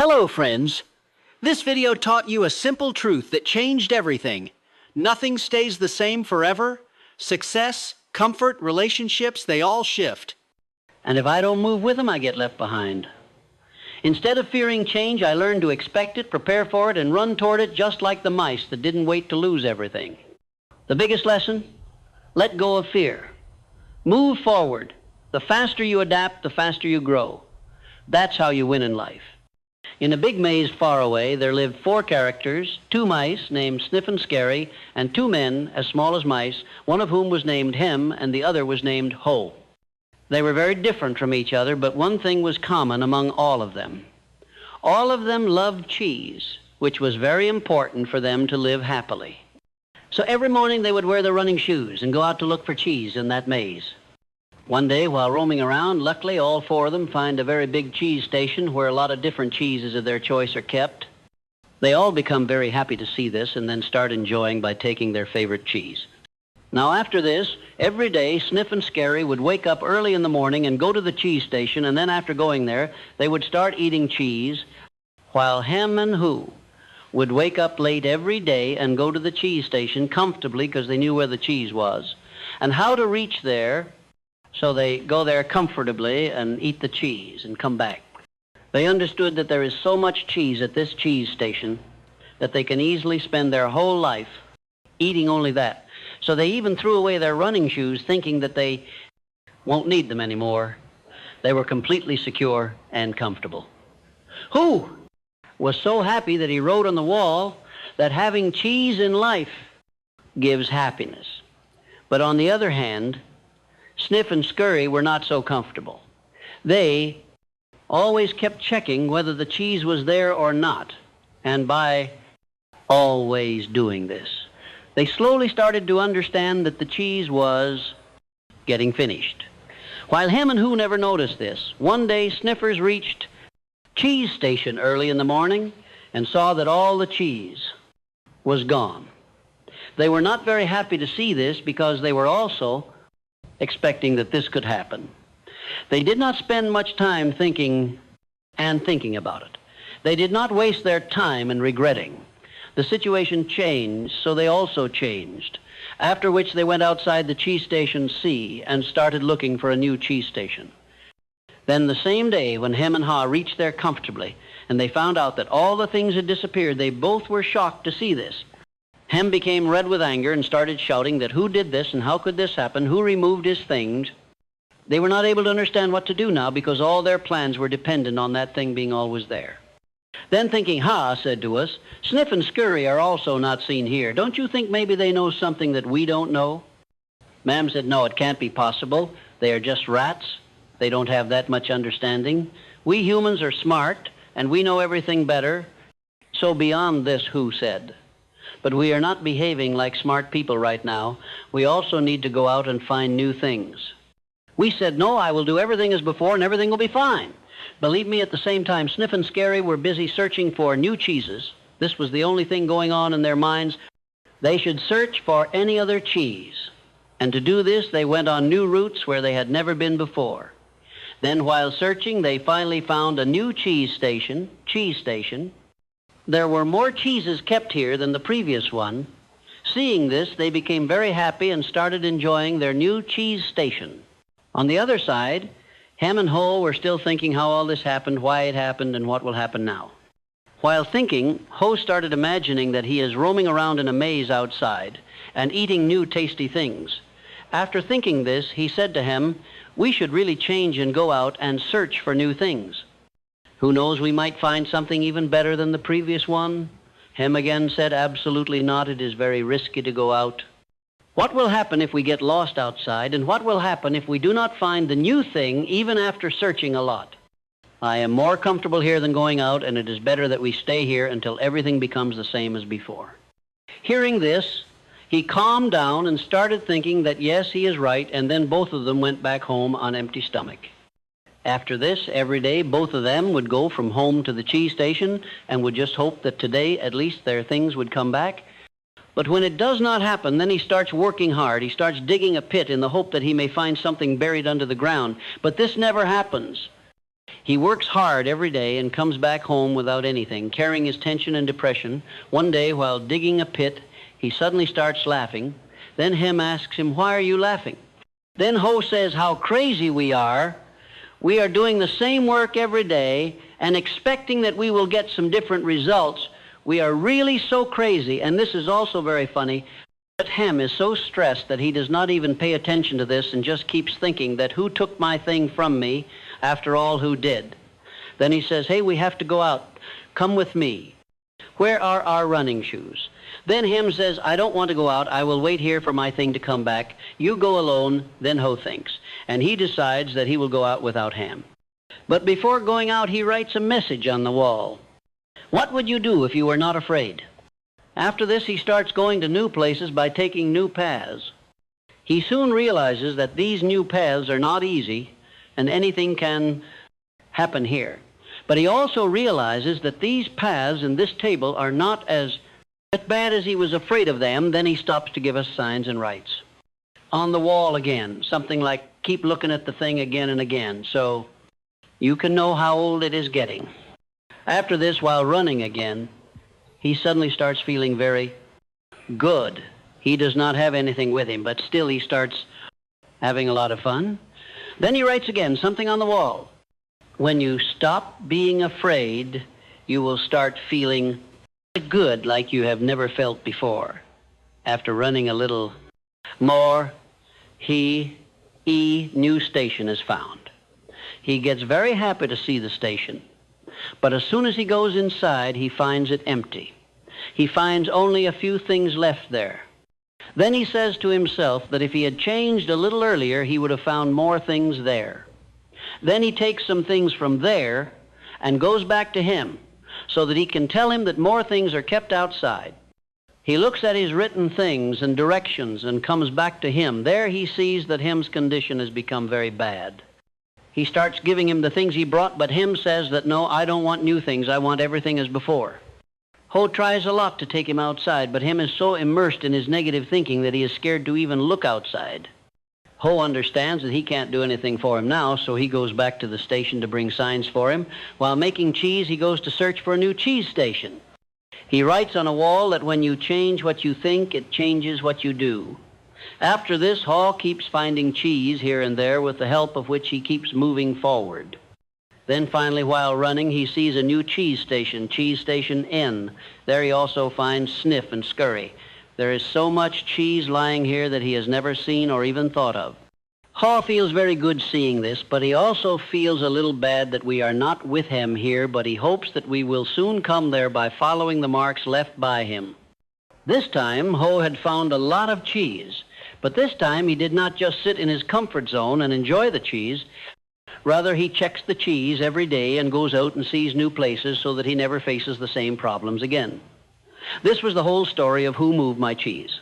Hello, friends. This video taught you a simple truth that changed everything. Nothing stays the same forever. Success, comfort, relationships, they all shift. And if I don't move with them, I get left behind. Instead of fearing change, I learned to expect it, prepare for it, and run toward it just like the mice that didn't wait to lose everything. The biggest lesson? Let go of fear. Move forward. The faster you adapt, the faster you grow. That's how you win in life. In a big maze far away, there lived 4 characters, 2 mice named Sniff and Scary, and 2 men as small as mice, one of whom was named Hem and the other was named Ho. They were very different from each other, but one thing was common among all of them. All of them loved cheese, which was very important for them to live happily. So every morning they would wear their running shoes and go out to look for cheese in that maze. One day, while roaming around, luckily all 4 of them find a very big cheese station where a lot of different cheeses of their choice are kept. They all become very happy to see this and then start enjoying by taking their favorite cheese. Now after this, every day Sniff and Scary would wake up early in the morning and go to the cheese station, and then after going there, they would start eating cheese, while Hem and Hoo would wake up late every day and go to the cheese station comfortably because they knew where the cheese was, and how to reach there. So they go there comfortably and eat the cheese and come back. They understood that there is so much cheese at this cheese station that they can easily spend their whole life eating only that. So they even threw away their running shoes thinking that they won't need them anymore. They were completely secure and comfortable. Who was so happy that he wrote on the wall that having cheese in life gives happiness. But on the other hand, Sniff and Scurry were not so comfortable. They always kept checking whether the cheese was there or not, and by always doing this, they slowly started to understand that the cheese was getting finished. While Hem and Hoo never noticed this, one day Sniffers reached cheese station early in the morning and saw that all the cheese was gone. They were not very happy to see this because they were also expecting that this could happen. They did not spend much time thinking about it. They did not waste their time in regretting. The situation changed, so they also changed, after which they went outside the cheese station C and started looking for a new cheese station. Then the same day when Hem and Ha reached there comfortably and they found out that all the things had disappeared, they both were shocked to see this. Hem became red with anger and started shouting that who did this and how could this happen, who removed his things. They were not able to understand what to do now because all their plans were dependent on that thing being always there. Then thinking, Ha said to us, Sniff and Scurry are also not seen here. Don't you think maybe they know something that we don't know? Ma'am said, no, it can't be possible. They are just rats. They don't have that much understanding. We humans are smart and we know everything better. So beyond this, Who said. But we are not behaving like smart people right now. We also need to go out and find new things. We said, no, I will do everything as before and everything will be fine. Believe me, at the same time, Sniff and Scary were busy searching for new cheeses. This was the only thing going on in their minds. They should search for any other cheese. And to do this, they went on new routes where they had never been before. Then while searching, they finally found a new cheese station. There were more cheeses kept here than the previous one. Seeing this, they became very happy and started enjoying their new cheese station. On the other side, Hem and Ho were still thinking how all this happened, why it happened, and what will happen now. While thinking, Ho started imagining that he is roaming around in a maze outside and eating new tasty things. After thinking this, he said to Hem, we should really change and go out and search for new things. Who knows, we might find something even better than the previous one? Hem again said, absolutely not. It is very risky to go out. What will happen if we get lost outside, and what will happen if we do not find the new thing even after searching a lot? I am more comfortable here than going out, and it is better that we stay here until everything becomes the same as before. Hearing this, he calmed down and started thinking that yes, he is right, and then both of them went back home on empty stomach. After this, every day, both of them would go from home to the cheese station and would just hope that today, at least, their things would come back. But when it does not happen, then he starts working hard. He starts digging a pit in the hope that he may find something buried under the ground. But this never happens. He works hard every day and comes back home without anything, carrying his tension and depression. One day, while digging a pit, he suddenly starts laughing. Then Hem asks him, "Why are you laughing?" Then Ho says how crazy we are. We are doing the same work every day and expecting that we will get some different results. We are really so crazy, and this is also very funny, but Hem is so stressed that he does not even pay attention to this and just keeps thinking that who took my thing from me, after all, who did? Then he says, "Hey, we have to go out. Come with me. Where are our running shoes?" Then Hem says, "I don't want to go out. I will wait here for my thing to come back. You go alone." Then Ho thinks, and he decides that he will go out without Hem. But before going out, he writes a message on the wall. What would you do if you were not afraid? After this, he starts going to new places by taking new paths. He soon realizes that these new paths are not easy, and anything can happen here. But he also realizes that these paths in this table are not as bad as he was afraid of them. Then he stops to give us signs and writes. On the wall again, something like, "Keep looking at the thing again and again," so you can know how old it is getting. After this, while running again, he suddenly starts feeling very good. He does not have anything with him, but still he starts having a lot of fun. Then he writes again, something on the wall. When you stop being afraid, you will start feeling good like you have never felt before. After running a little more, new station is found. He gets very happy to see the station, but as soon as he goes inside, he finds it empty. He finds only a few things left there. Then he says to himself that if he had changed a little earlier, he would have found more things there. Then he takes some things from there and goes back to Hem so that he can tell him that more things are kept outside. He looks at his written things and directions and comes back to Hem. There he sees that Hem's condition has become very bad. He starts giving him the things he brought, but Hem says that, "No, I don't want new things. I want everything as before." Ho tries a lot to take him outside, but Hem is so immersed in his negative thinking that he is scared to even look outside. Ho understands that he can't do anything for him now, so he goes back to the station to bring signs for him. While making cheese, he goes to search for a new cheese station. He writes on a wall that when you change what you think, it changes what you do. After this, Ho keeps finding cheese here and there with the help of which he keeps moving forward. Then finally, while running, he sees a new cheese station N. There he also finds Sniff and Scurry. There is so much cheese lying here that he has never seen or even thought of. Ho feels very good seeing this, but he also feels a little bad that we are not with him here, but he hopes that we will soon come there by following the marks left by him. This time, Ho had found a lot of cheese, but this time he did not just sit in his comfort zone and enjoy the cheese. Rather, he checks the cheese every day and goes out and sees new places so that he never faces the same problems again. This was the whole story of Who Moved My Cheese.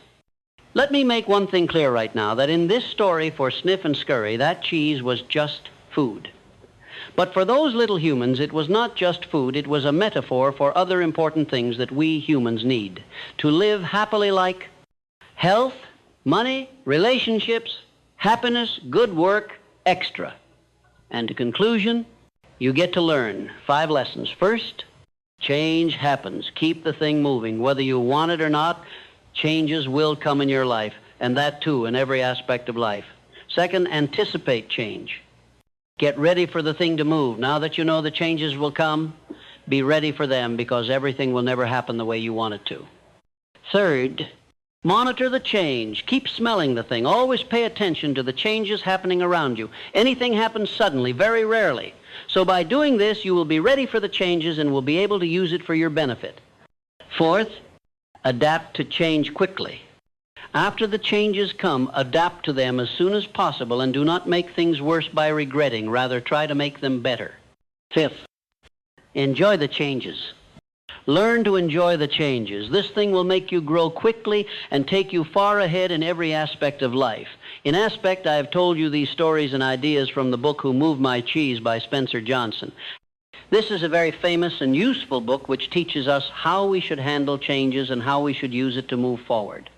Let me make one thing clear right now, that in this story for Sniff and Scurry, that cheese was just food. But for those little humans, it was not just food, it was a metaphor for other important things that we humans need to live happily, like health, money, relationships, happiness, good work, extra. And to conclusion, you get to learn 5 lessons. First, change happens. Keep the thing moving. Whether you want it or not, changes will come in your life, and that too in every aspect of life. Second, anticipate change. Get ready for the thing to move. Now that you know the changes will come, be ready for them, because everything will never happen the way you want it to. Third, monitor the change. Keep smelling the thing. Always pay attention to the changes happening around you. Anything happens suddenly, very rarely. So by doing this, you will be ready for the changes and will be able to use it for your benefit. Fourth, adapt to change quickly. After the changes come, adapt to them as soon as possible and do not make things worse by regretting. Rather, try to make them better. Fifth, enjoy the changes. Learn to enjoy the changes. This thing will make you grow quickly and take you far ahead in every aspect of life. In aspect, I have told you these stories and ideas from the book Who Moved My Cheese by Spencer Johnson. This is a very famous and useful book which teaches us how we should handle changes and how we should use it to move forward.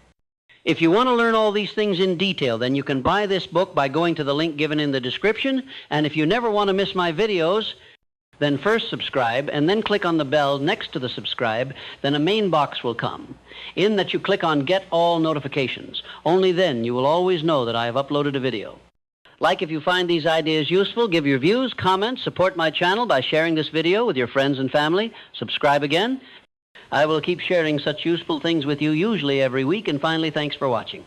If you want to learn all these things in detail, then you can buy this book by going to the link given in the description. And if you never want to miss my videos, then first subscribe and then click on the bell next to the subscribe. Then a main box will come. In that you click on Get All Notifications. Only then you will always know that I have uploaded a video. Like if you find these ideas useful, give your views, comments, support my channel by sharing this video with your friends and family. Subscribe again. I will keep sharing such useful things with you usually every week. And finally, thanks for watching.